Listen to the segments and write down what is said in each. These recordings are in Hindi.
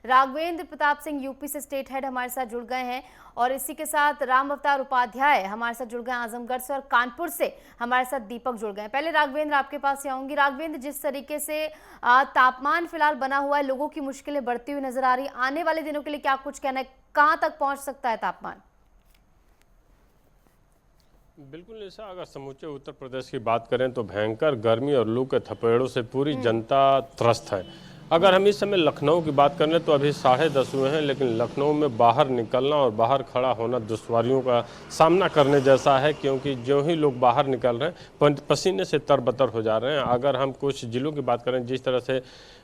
राघवेंद्र प्रताप सिंह यूपी से स्टेट हेड हमारे साथ जुड़ गए हैं और इसी के साथ राम अवतार उपाध्याय हमारे साथ जुड़ गए आजमगढ़ से और कानपुर से हमारे साथ दीपक जुड़ गए हैं। पहले राघवेंद्र आपके पास ही आऊंगी। राघवेंद्र, जिस तरीके से तापमान फिलहाल बना हुआ है, लोगों की मुश्किलें बढ़ती हुई नजर आ रही, आने वाले दिनों के लिए क्या कुछ कहना है, कहां तक पहुंच सकता है तापमान? बिल्कुल निशा, अगर समूचे उत्तर प्रदेश की बात करें तो भयंकर गर्मी और लू के थपेड़ों से पूरी जनता त्रस्त है। अगर हम इस समय लखनऊ की बात करें तो अभी 10:30 हुए हैं, लेकिन लखनऊ में बाहर निकलना और बाहर खड़ा होना दुश्वारियों का सामना करने जैसा है, क्योंकि जो ही लोग बाहर निकल रहे हैं पसीने से तरबतर हो जा रहे हैं। अगर हम कुछ जिलों की बात करें, जिस तरह से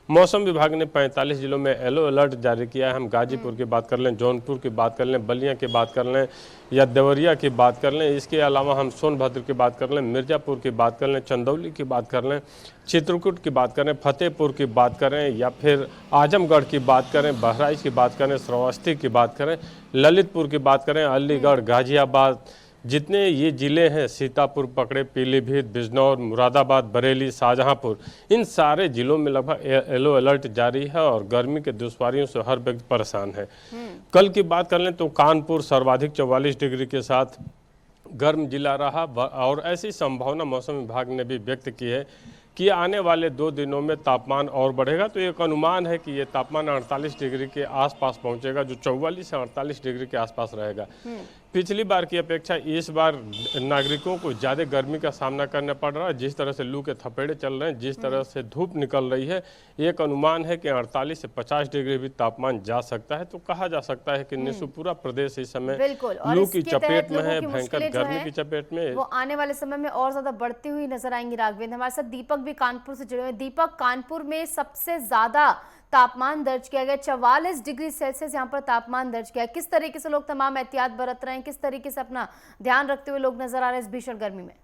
मौसम विभाग ने 45 जिलों में येलो अलर्ट जारी किया है, हम गाजीपुर की बात कर लें, जौनपुर की बात कर लें, बलिया की बात कर लें या देवरिया की बात कर लें, इसके अलावा हम सोनभद्र की बात कर लें, मिर्ज़ापुर की बात कर लें, चंदौली की बात कर लें, चित्रकूट की बात करें, फतेहपुर की बात करें या फिर आजमगढ़ की बात करें, बहराइच की बात करें, श्रावस्ती की बात करें, ललितपुर की बात करें, अलीगढ़, गाजियाबाद, जितने ये ज़िले हैं, सीतापुर पकड़े, पीलीभीत, बिजनौर, मुरादाबाद, बरेली, शाहजहांपुर, इन सारे ज़िलों में लगभग येलो अलर्ट जारी है और गर्मी के दुश्वारियों से हर व्यक्ति परेशान है। कल की बात कर लें तो कानपुर सर्वाधिक 44 डिग्री के साथ गर्म जिला रहा और ऐसी संभावना मौसम विभाग ने भी व्यक्त की है कि आने वाले 2 दिनों में तापमान और बढ़ेगा। तो एक अनुमान है कि ये तापमान 48 डिग्री के आसपास पहुंचेगा, जो 44 से 48 डिग्री के आसपास रहेगा। पिछली बार की अपेक्षा इस बार नागरिकों को ज़्यादा गर्मी का सामना करना पड़ रहा है। जिस तरह से लू के थपेड़े चल रहे हैं, जिस तरह से धूप निकल रही है, एक अनुमान है कि 48 से 50 डिग्री भी तापमान जा सकता है। तो कहा जा सकता है कि निशु पूरा प्रदेश इस समय लू की चपेट में है, भयंकर गर्मी की चपेट में। वो आने वाले समय में और ज्यादा बढ़ती हुई नजर आएंगी। राघवेंद्र, हमारे साथ दीपक भी कानपुर से जुड़े हुए। दीपक, कानपुर में सबसे ज्यादा तापमान दर्ज किया गया, 44 डिग्री सेल्सियस यहाँ पर तापमान दर्ज किया है। किस तरीके से लोग तमाम एहतियात बरत रहे हैं, किस तरीके से अपना ध्यान रखते हुए लोग नजर आ रहे हैं इस भीषण गर्मी में?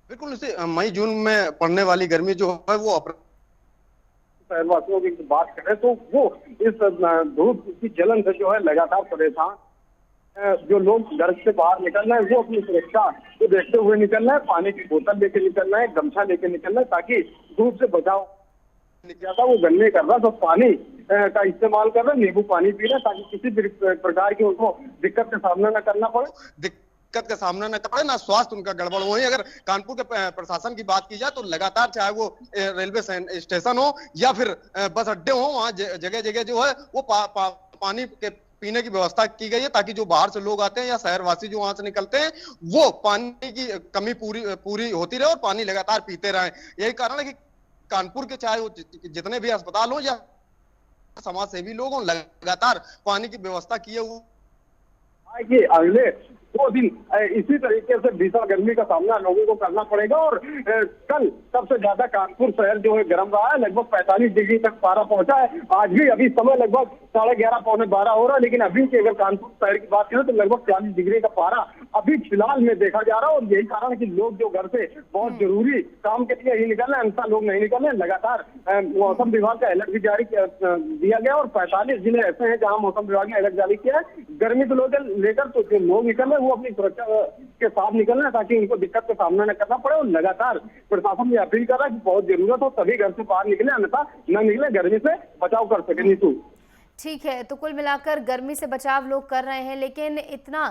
बिल्कुल, इसे मई जून में पड़ने वाली गर्मी जो है वो शहरवासियों की बात करें तो वो इस धूप की जलन से जो है लगातार परेशान। जो लोग घर से बाहर निकल रहे हैं वो अपनी सुरक्षा को देखते हुए निकल रहे हैं, पानी की बोतल लेके निकल रहे हैं, गमछा लेके निकल रहे हैं ताकि धूप से बचाव निकला था वो गन्ने कर रहा, तो पानी का इस्तेमाल कर रहे हैं, नींबू पानी पी रहे हैं ताकि किसी भी प्रकार की उनको दिक्कत का सामना न करना पड़े, दिक्कत का सामना न पड़े, ना स्वास्थ्य उनका गड़बड़ हो। अगर कानपुर के प्रशासन की बात की जाए तो लगातार, चाहे वो रेलवे स्टेशन हो या फिर बस अड्डे हो, वहाँ जगह जगह जो है वो पानी के पीने की व्यवस्था की गई है ताकि जो बाहर से लोग आते हैं या शहरवासी जो वहां से निकलते हैं वो पानी की कमी पूरी होती रहे और पानी लगातार पीते रहे। यही कारण है कि कानपुर के चाहे वो जितने भी अस्पताल हो या समाज सेवी लोग हों, लगातार पानी की व्यवस्था किए हुए अगले 2 दिन इसी तरीके से भीषण गर्मी का सामना लोगों को करना पड़ेगा। और कल सबसे ज्यादा कानपुर शहर जो है गर्म रहा है, लगभग 45 डिग्री तक पारा पहुंचा है। आज भी अभी समय लगभग 11:30 पौने 12 हो रहा है, लेकिन अभी की अगर कानपुर शहर की बात करें तो लगभग 40 डिग्री का पारा अभी फिलहाल में देखा जा रहा है। और यही कारण है कि लोग जो घर से बहुत जरूरी काम के लिए ही निकल रहे हैं, अन्यथा लोग नहीं निकल रहे हैं। लगातार मौसम विभाग का अलर्ट भी जारी दिया गया और 45 जिले ऐसे हैं जहाँ मौसम विभाग ने अलर्ट जारी किया है। गर्मी को लेकर तो जो लोग निकल रहे हैं वो अपनी सुरक्षा के साथ निकलना है ताकि उनको दिक्कत का सामना न करना पड़े। और लगातार प्रशासन ये अपील कर रहा है कि बहुत जरूरत हो तभी घर से बाहर निकले, अन्यथा न निकले, गर्मी से बचाव कर सके। नीतू, ठीक है, तो कुल मिलाकर गर्मी से बचाव लोग कर रहे हैं, लेकिन इतना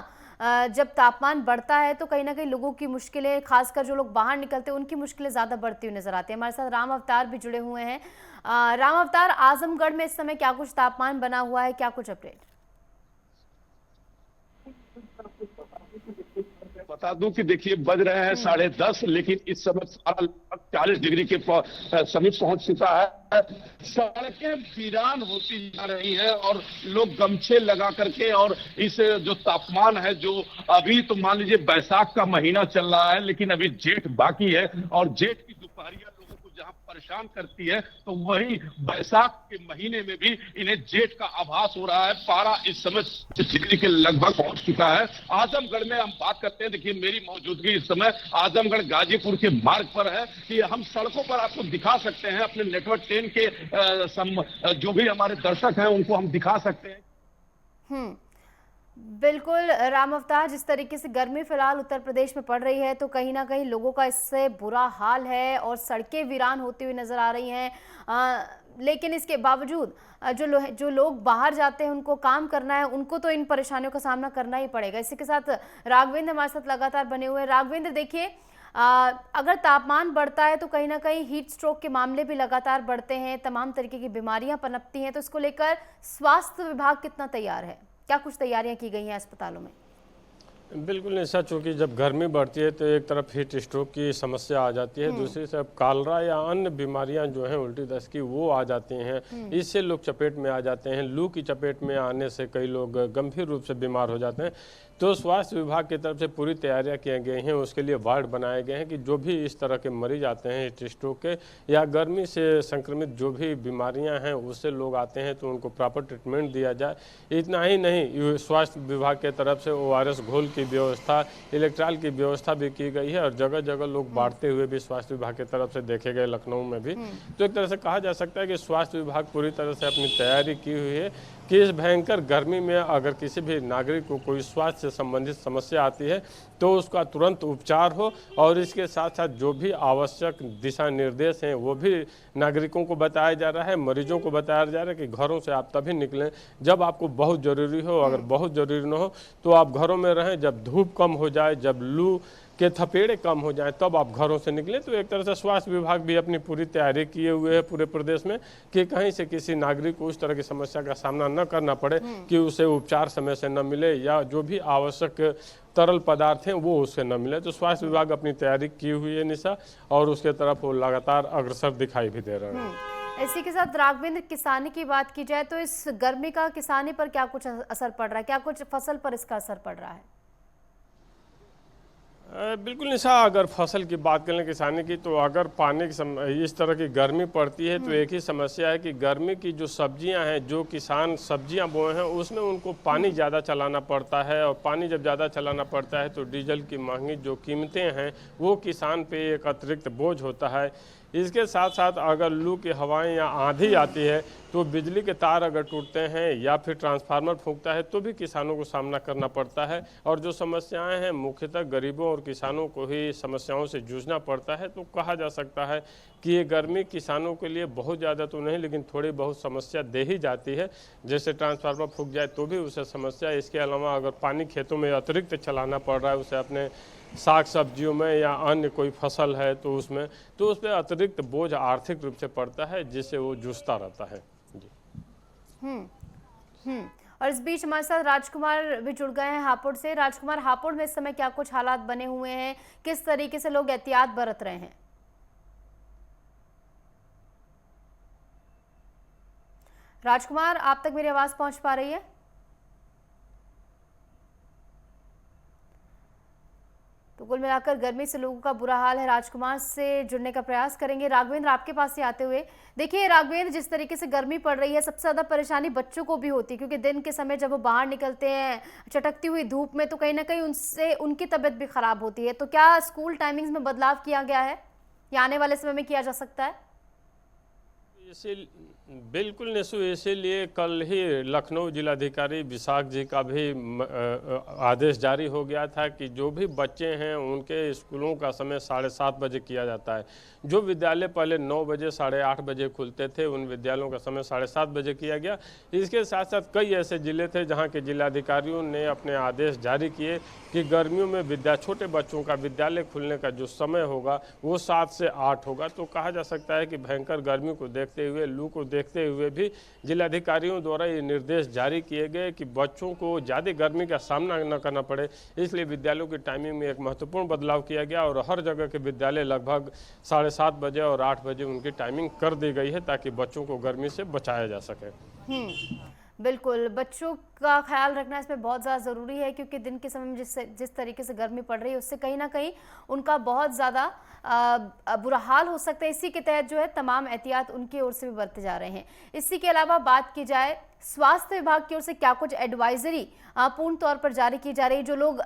जब तापमान बढ़ता है तो कहीं ना कहीं लोगों की मुश्किलें, खासकर जो लोग बाहर निकलते हैं उनकी मुश्किलें ज्यादा बढ़ती हुई नजर आती है। हमारे साथ राम अवतार भी जुड़े हुए हैं। राम अवतार, आजमगढ़ में इस समय क्या कुछ तापमान बना हुआ है, क्या कुछ अपडेट? बता दूं कि देखिए बज रहे हैं 10:30, लेकिन इस समय सारा 40 डिग्री के समीप पहुंच चुका है। सड़कें वीरान होती जा रही है और लोग गमछे लगा करके, और इस जो तापमान है, जो अभी तो मान लीजिए बैसाख का महीना चल रहा है लेकिन अभी जेठ बाकी है, और जेठ की दोपहरिया लोगों को जहां परेशान करती है तो वही बैसाख के महीने में भी इन्हें जेठ का आभास हो रहा है। पारा इस समय 30 डिग्री के लगभग पहुंच चुका है। आजमगढ़ में हम बात करते हैं, देखिए मेरी मौजूदगी इस समय आजमगढ़ गाजीपुर के मार्ग पर है कि हम सड़कों पर आपको दिखा सकते हैं, अपने नेटवर्क 10 के जो भी हमारे दर्शक हैं उनको हम दिखा सकते हैं। बिल्कुल राम अवतार, जिस तरीके से गर्मी फिलहाल उत्तर प्रदेश में पड़ रही है तो कहीं ना कहीं लोगों का इससे बुरा हाल है और सड़कें वीरान होती हुई नजर आ रही हैं। लेकिन इसके बावजूद जो लोग बाहर जाते हैं, उनको काम करना है, उनको तो इन परेशानियों का सामना करना ही पड़ेगा। इसी के साथ राघवेंद्र हमारे साथ लगातार बने हुए हैं। राघवेंद्र, देखिए, अगर तापमान बढ़ता है तो कहीं ना कहीं हीट स्ट्रोक के मामले भी लगातार बढ़ते हैं, तमाम तरीके की बीमारियां पनपती हैं। तो इसको लेकर स्वास्थ्य विभाग कितना तैयार है? क्या कुछ तैयारियां की गई हैं अस्पतालों में? बिल्कुल ऐसा, चूँकि जब गर्मी बढ़ती है तो एक तरफ हीट स्ट्रोक की समस्या आ जाती है, दूसरी तरफ कालरा या अन्य बीमारियां जो हैं उल्टी दस्त की, वो आ जाती हैं। इससे लोग चपेट में आ जाते हैं। लू की चपेट में आने से कई लोग गंभीर रूप से बीमार हो जाते हैं। तो स्वास्थ्य विभाग की तरफ से पूरी तैयारियां की गई हैं। उसके लिए वार्ड बनाए गए हैं कि जो भी इस तरह के मरीज आते हैं हीट स्ट्रोक के या गर्मी से संक्रमित जो भी बीमारियां हैं उससे लोग आते हैं तो उनको प्रॉपर ट्रीटमेंट दिया जाए। इतना ही नहीं, स्वास्थ्य विभाग के तरफ से ORS घोल की व्यवस्था, इलेक्ट्रॉल की व्यवस्था भी की गई है और जगह जगह लोग बांटते हुए भी स्वास्थ्य विभाग की तरफ से देखे गए, लखनऊ में भी। तो एक तरह से कहा जा सकता है कि स्वास्थ्य विभाग पूरी तरह से अपनी तैयारी की हुई है कि इस भयंकर गर्मी में अगर किसी भी नागरिक को कोई स्वास्थ्य से संबंधित समस्या आती है तो उसका तुरंत उपचार हो, और इसके साथ साथ जो भी आवश्यक दिशा निर्देश हैं वो भी नागरिकों को बताया जा रहा है, मरीजों को बताया जा रहा है कि घरों से आप तभी निकलें जब आपको बहुत ज़रूरी हो। अगर बहुत ज़रूरी न हो तो आप घरों में रहें। जब धूप कम हो जाए, जब लू के थपेड़े कम हो जाएं, तब आप घरों से निकलें। तो एक तरह से स्वास्थ्य विभाग भी अपनी पूरी तैयारी किए हुए है पूरे प्रदेश में कि कहीं से किसी नागरिक को उस तरह की समस्या का सामना न करना पड़े कि उसे उपचार समय से न मिले या जो भी आवश्यक तरल पदार्थ हैं वो उससे न मिले। तो स्वास्थ्य विभाग अपनी तैयारी की हुई है निशा, और उसके तरफ वो लगातार अग्रसर दिखाई भी दे रहा है। इसी के साथ राघवेंद्र, किसानी की बात की जाए तो इस गर्मी का किसानी पर क्या कुछ असर पड़ रहा है? क्या कुछ फसल पर इसका असर पड़ रहा है? बिल्कुल निशा, अगर फसल की बात करें किसानी की, तो अगर पानी की इस तरह की गर्मी पड़ती है तो एक ही समस्या है कि गर्मी की जो सब्जियां हैं, जो किसान सब्जियां बोए हैं उसमें उनको पानी ज़्यादा चलाना पड़ता है, और पानी जब ज़्यादा चलाना पड़ता है तो डीजल की महंगी जो कीमतें हैं वो किसान पे एक अतिरिक्त बोझ होता है। इसके साथ साथ अगर लू की हवाएं या आंधी आती है तो बिजली के तार अगर टूटते हैं या फिर ट्रांसफार्मर फूंकता है तो भी किसानों को सामना करना पड़ता है। और जो समस्याएं हैं मुख्यतः गरीबों और किसानों को ही समस्याओं से जूझना पड़ता है। तो कहा जा सकता है कि ये गर्मी किसानों के लिए बहुत ज़्यादा तो नहीं, लेकिन थोड़ी बहुत समस्या दे ही जाती है। जैसे ट्रांसफार्मर फूंक जाए तो भी उसे समस्या। इसके अलावा अगर पानी खेतों में अतिरिक्त चलाना पड़ रहा है उसे अपने साग सब्जियों में या अन्य कोई फसल है तो उसमें, तो उस पर अतिरिक्त बोझ आर्थिक रूप से पड़ता है, जिससे वो जूझता रहता है। जी। और इस बीच हमारे साथ राजकुमार भी जुड़ गए हैं हापुड़ से। राजकुमार, हापुड़ में इस समय क्या कुछ हालात बने हुए हैं? किस तरीके से लोग एहतियात बरत रहे हैं? राजकुमार, आप तक मेरी आवाज पहुंच पा रही है? तो कुल मिलाकर गर्मी से लोगों का बुरा हाल है। राजकुमार से जुड़ने का प्रयास करेंगे। राघवेंद्र, आपके पास से आते हुए, देखिए राघवेंद्र, जिस तरीके से गर्मी पड़ रही है सबसे ज़्यादा परेशानी बच्चों को भी होती है, क्योंकि दिन के समय जब वो बाहर निकलते हैं चटकती हुई धूप में तो कहीं ना कहीं उनसे उनकी तबीयत भी खराब होती है। तो क्या स्कूल टाइमिंग्स में बदलाव किया गया है या आने वाले समय में किया जा सकता है? बिल्कुल निशु, इसीलिए कल ही लखनऊ जिलाधिकारी विशाख जी का भी आदेश जारी हो गया था कि जो भी बच्चे हैं उनके स्कूलों का समय 7:30 बजे किया जाता है। जो विद्यालय पहले 9 बजे 8:30 बजे खुलते थे उन विद्यालयों का समय 7:30 बजे किया गया। इसके साथ साथ कई ऐसे ज़िले थे जहां के जिलाधिकारियों ने अपने आदेश जारी किए कि गर्मियों में छोटे बच्चों का विद्यालय खुलने का जो समय होगा वो 7 से 8 होगा। तो कहा जा सकता है कि भयंकर गर्मी को देखते हुए, लू को देखते हुए भी जिलाधिकारियों द्वारा ये निर्देश जारी किए गए कि बच्चों को ज़्यादा गर्मी का सामना न करना पड़े, इसलिए विद्यालयों की टाइमिंग में एक महत्वपूर्ण बदलाव किया गया और हर जगह के विद्यालय लगभग 7:30 बजे और 8 बजे उनकी टाइमिंग कर दी गई है ताकि बच्चों को गर्मी से बचाया जा सके। बिल्कुल, बच्चों का ख्याल रखना इसमें बहुत ज़्यादा ज़रूरी है, क्योंकि दिन के समय में जिस तरीके से गर्मी पड़ रही है उससे कहीं ना कहीं उनका बहुत ज़्यादा बुरा हाल हो सकता है। इसी के तहत जो है तमाम एहतियात उनकी ओर से भी बरते जा रहे हैं। इसी के अलावा बात की जाए स्वास्थ्य विभाग की ओर से क्या कुछ एडवाइजरी पूर्ण तौर पर जारी की जा रही है? जो लोग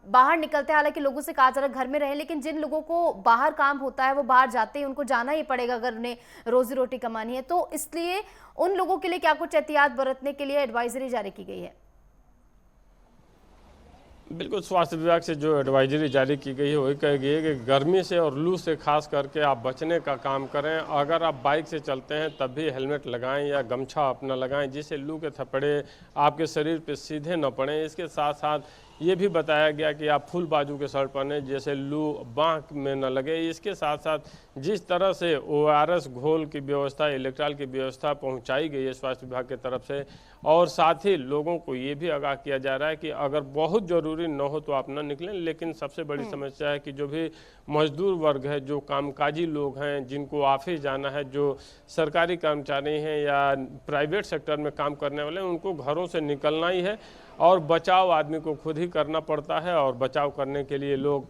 बाहर निकलते हैं, हालांकि लोगों से कहा जा रहा है घर में रहें, लेकिन जिन लोगों को बाहर काम होता है वो बाहर जाते हैं, उनको जाना ही पड़ेगा अगर उन्हें रोजी रोटी कमानी है। तो इसलिए उन लोगों के लिए क्या कुछ एहतियात बरतने के लिए एडवाइजरी जारी की गई है? बिल्कुल, स्वास्थ्य विभाग से जो एडवाइजरी जारी की गई है वही कही गई है कि गर्मी से और लू से खास करके आप बचने का काम करें। अगर आप बाइक से चलते हैं तब भी हेलमेट लगाएं या गमछा अपना लगाएं, जिससे लू के थपड़े आपके शरीर पे सीधे न पड़ें। इसके साथ साथ ये भी बताया गया कि आप फुल बाजू के शर्ट पहने, जैसे लू बाँह में न लगे। इसके साथ साथ जिस तरह से ORS घोल की व्यवस्था, इलेक्ट्रॉल की व्यवस्था पहुंचाई गई है स्वास्थ्य विभाग की तरफ से, और साथ ही लोगों को ये भी आगाह किया जा रहा है कि अगर बहुत ज़रूरी न हो तो आप न निकलें। लेकिन सबसे बड़ी समस्या है कि जो भी मजदूर वर्ग है, जो कामकाजी लोग हैं, जिनको ऑफिस जाना है, जो सरकारी कर्मचारी हैं या प्राइवेट सेक्टर में काम करने वाले हैं, उनको घरों से निकलना ही है और बचाव आदमी को खुद ही करना पड़ता है। और बचाव करने के लिए लोग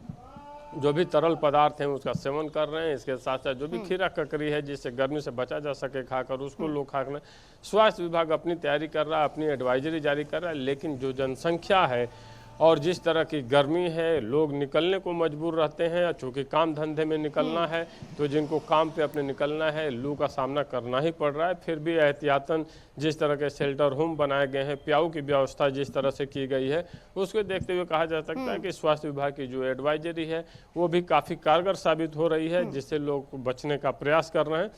जो भी तरल पदार्थ हैं उसका सेवन कर रहे हैं। इसके साथ साथ जो भी खीरा ककड़ी है जिससे गर्मी से बचा जा सके खाकर, उसको लोग खा रहे हैं। स्वास्थ्य विभाग अपनी तैयारी कर रहा है, अपनी एडवाइजरी जारी कर रहा है, लेकिन जो जनसंख्या है और जिस तरह की गर्मी है, लोग निकलने को मजबूर रहते हैं। चूँकि काम धंधे में निकलना है तो जिनको काम पे अपने निकलना है, लू का सामना करना ही पड़ रहा है। फिर भी एहतियातन जिस तरह के शेल्टर होम बनाए गए हैं, प्याऊ की व्यवस्था जिस तरह से की गई है, उसको देखते हुए कहा जा सकता है कि स्वास्थ्य विभाग की जो एडवाइजरी है वो भी काफ़ी कारगर साबित हो रही है, जिससे लोग बचने का प्रयास कर रहे हैं।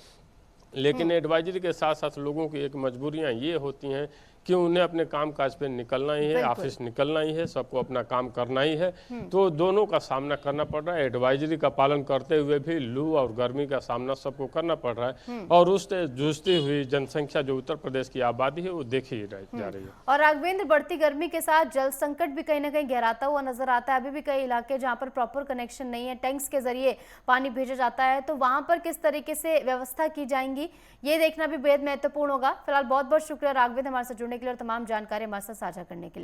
लेकिन एडवाइजरी के साथ साथ लोगों की एक मजबूरियां ये होती हैं कि उन्हें अपने काम काज पे निकलना ही है, ऑफिस निकलना ही है, सबको अपना काम करना ही है। तो दोनों का सामना करना पड़ रहा है। एडवाइजरी का पालन करते हुए भी लू और गर्मी का सामना सबको करना पड़ रहा है, और उससे जूझती हुई जनसंख्या जो उत्तर प्रदेश की आबादी है वो देखी जा रही है। और राघवेंद्र, बढ़ती गर्मी के साथ जल संकट भी कहीं ना कहीं गहराता हुआ नजर आता है। अभी भी कई इलाके जहाँ पर प्रॉपर कनेक्शन नहीं है, टैंक्स के जरिए पानी भेजा जाता है, तो वहां पर किस तरीके से व्यवस्था की जाएंगी ये देखना भी बेहद महत्वपूर्ण होगा। फिलहाल बहुत बहुत शुक्रिया राघवेंद्र, हमारे साथ जुड़ने के लिए और तमाम जानकारी हमारे साथ साझा करने के लिए।